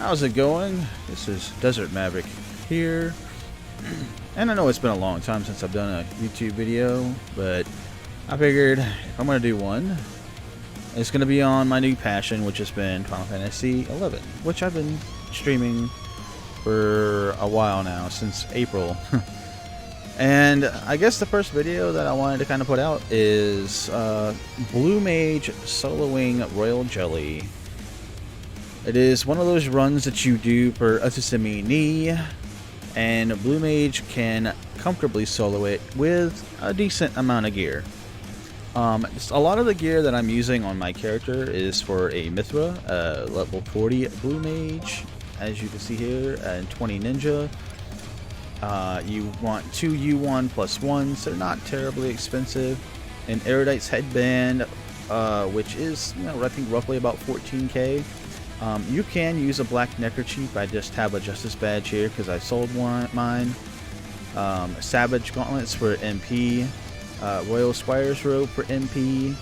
How's it going? This is Desertmaverick here. And I know it's been a long time since I've done a YouTube video, but I figured if I'm going to do one, it's going to be on my new passion, which has been Final Fantasy XI, which I've been streaming for a while now, since April. And I guess the first video that I wanted to kind of put out is Blue Mage soloing Royal Jelly. It is one of those runs that you do for Utsumi Ni, and Blue Mage can comfortably solo it with a decent amount of gear. A lot of the gear that I'm using on my character is for a Mithra, level 40 Blue Mage, as you can see here, and 20 Ninja. You want 2 U1 plus 1s, they're not terribly expensive. An Erudite's Headband, which is, I think roughly about 14k. You can use a black neckerchief. I just have a Justice badge here because I sold mine. Savage Gauntlets for MP. Royal Squire's Robe for MP.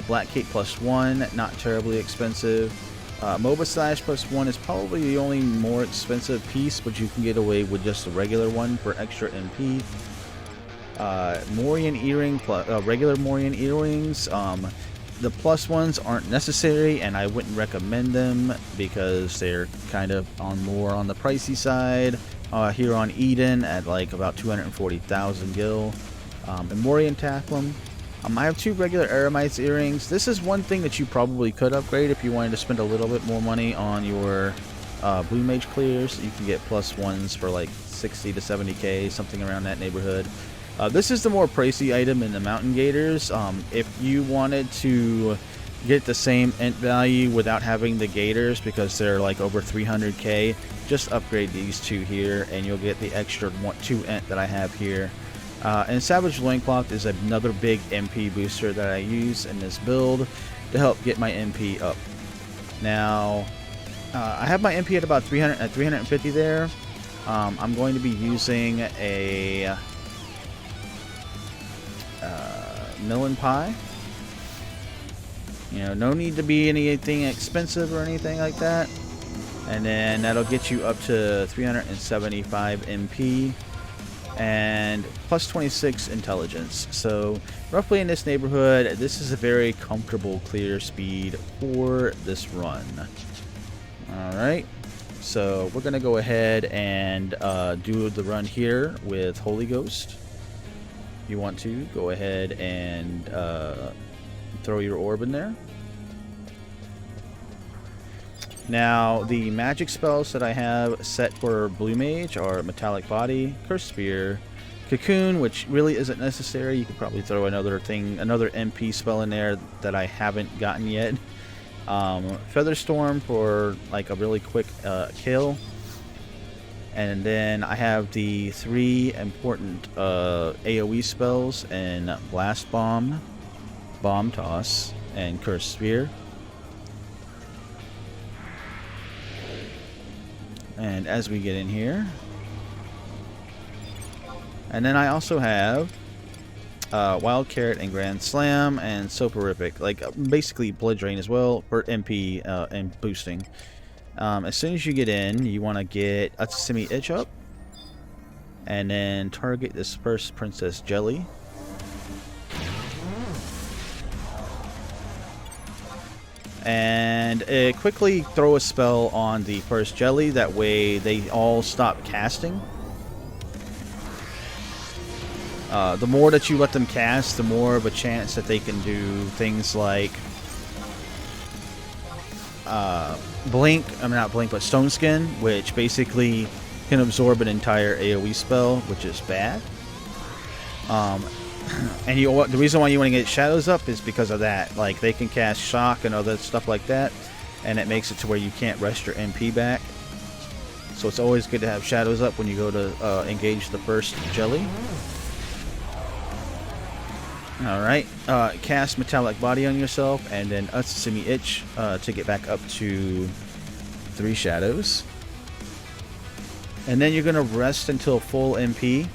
Black Cape plus 1, not terribly expensive. MOBA Slash plus 1 is probably the only more expensive piece, but you can get away with just a regular one for extra MP. Morian Earring plus regular Morian Earrings. The plus ones aren't necessary, and I wouldn't recommend them because they're kind of more on the pricey side. Here on Eden at like about 240,000 gil. And Morian Tafflum. I have 2 regular Eremites earrings. This is one thing that you probably could upgrade if you wanted to spend a little bit more money on your Blue Mage clears. You can get plus ones for like 60 to 70k, something around that neighborhood. This is the more pricey item in the Mountain Gators. If you wanted to get the same int value without having the Gators, because they're like over 300k, just upgrade these 2 here and you'll get the extra 2 int that I have here. And Savage Loincloth is another big MP booster that I use in this build to help get my MP up. Now, I have my MP at about 350 there. I'm going to be using a Melon Pie. No need to be anything expensive or anything like that. And then that'll get you up to 375 MP and plus 26 intelligence. So roughly in this neighborhood, this is a very comfortable clear speed for this run. Alright, so we're gonna go ahead and do the run here with Holy Ghost. If you want to, go ahead and throw your orb in there. Now, the magic spells that I have set for Blue Mage are Metallic Body, Curse Spear, Cocoon, which really isn't necessary. You could probably throw another MP spell in there that I haven't gotten yet. Featherstorm for like a really quick kill. And then I have the 3 important AoE spells in Blast Bomb, Bomb Toss, and Curse Spear. And as we get in here, and then I also have Wild Carrot and Grand Slam and Soporific, like basically Blood Drain as well for MP and boosting. As soon as you get in, you want to get Utsumi Itch up, and then target this first Princess Jelly. And quickly throw a spell on the first Jelly, that way they all stop casting. The more that you let them cast, the more of a chance that they can do things like not Blink, but Stone Skin, which basically can absorb an entire AoE spell, which is bad. And the reason why you want to get Shadows up is because of that. Like, they can cast Shock and other stuff like that, and it makes it to where you can't rest your MP back. So it's always good to have Shadows up when you go to engage the first Jelly. Alright, cast Metallic Body on yourself, and then Utsumi Itch to get back up to 3 Shadows. And then you're going to rest until full MP,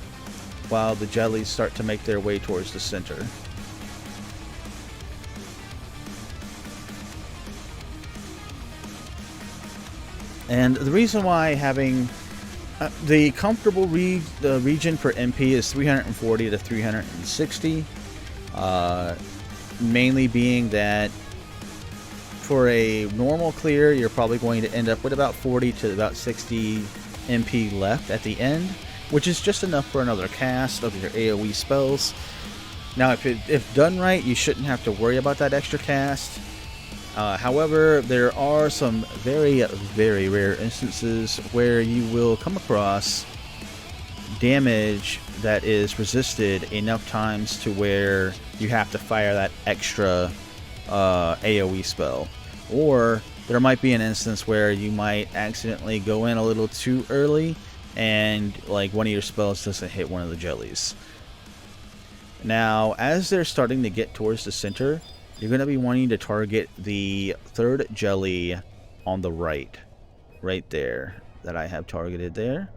while the jellies start to make their way towards the center. And the reason why having the comfortable region for MP is 340 to 360, mainly being that for a normal clear, you're probably going to end up with about 40 to about 60 MP left at the end, which is just enough for another cast of your AoE spells. Now, if done right, you shouldn't have to worry about that extra cast. However, there are some very, very rare instances where you will come across damage that is resisted enough times to where you have to fire that extra AoE spell. Or there might be an instance where you might accidentally go in a little too early and like one of your spells doesn't hit one of the jellies. Now, as they're starting to get towards the center, you're going to be wanting to target the third jelly on the right there, that I have targeted there.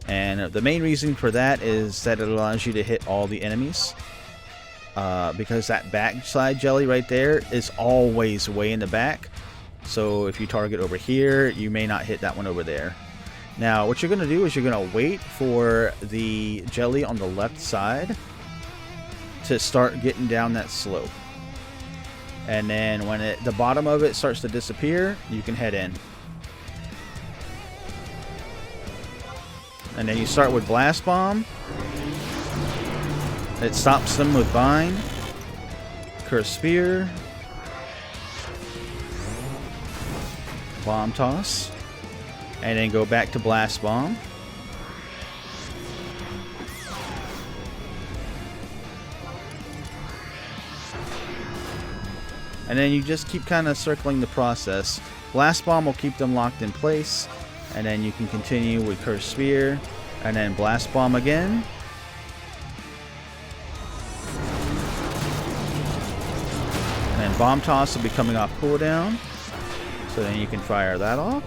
And the main reason for that is that it allows you to hit all the enemies. Because that backside jelly right there is always way in the back. So if you target over here, you may not hit that one over there. Now, what you're going to do is you're going to wait for the jelly on the left side to start getting down that slope. And then when the bottom of it starts to disappear, you can head in. And then you start with Blast Bomb. It stops them with Bind, Curse Spear, Bomb Toss, and then go back to Blast Bomb. And then you just keep kind of circling the process. Blast Bomb will keep them locked in place, and then you can continue with Curse Spear, and then Blast Bomb again. And Bomb Toss will be coming off cooldown, so then you can fire that off.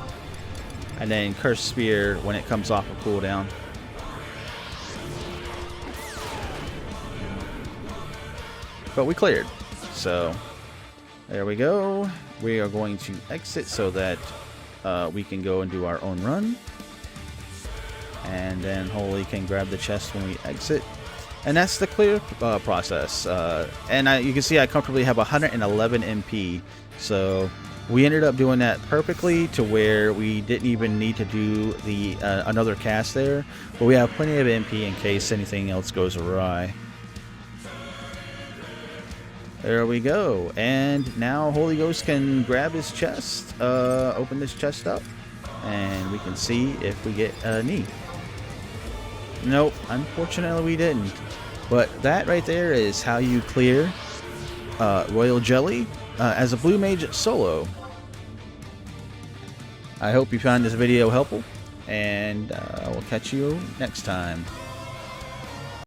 And then Curse Spear when it comes off of cooldown. But we cleared, so there we go. We are going to exit so that we can go and do our own run. And then Holy can grab the chest when we exit. And that's the clear process. And you can see I comfortably have 111 MP. So we ended up doing that perfectly to where we didn't even need to do the another cast there. But we have plenty of MP in case anything else goes awry. There we go. And now Holy Ghost can grab his chest, open this chest up, and we can see if we get a knee. Nope, unfortunately we didn't. But that right there is how you clear Royal Jelly as a Blue Mage solo. I hope you found this video helpful, and I will catch you next time.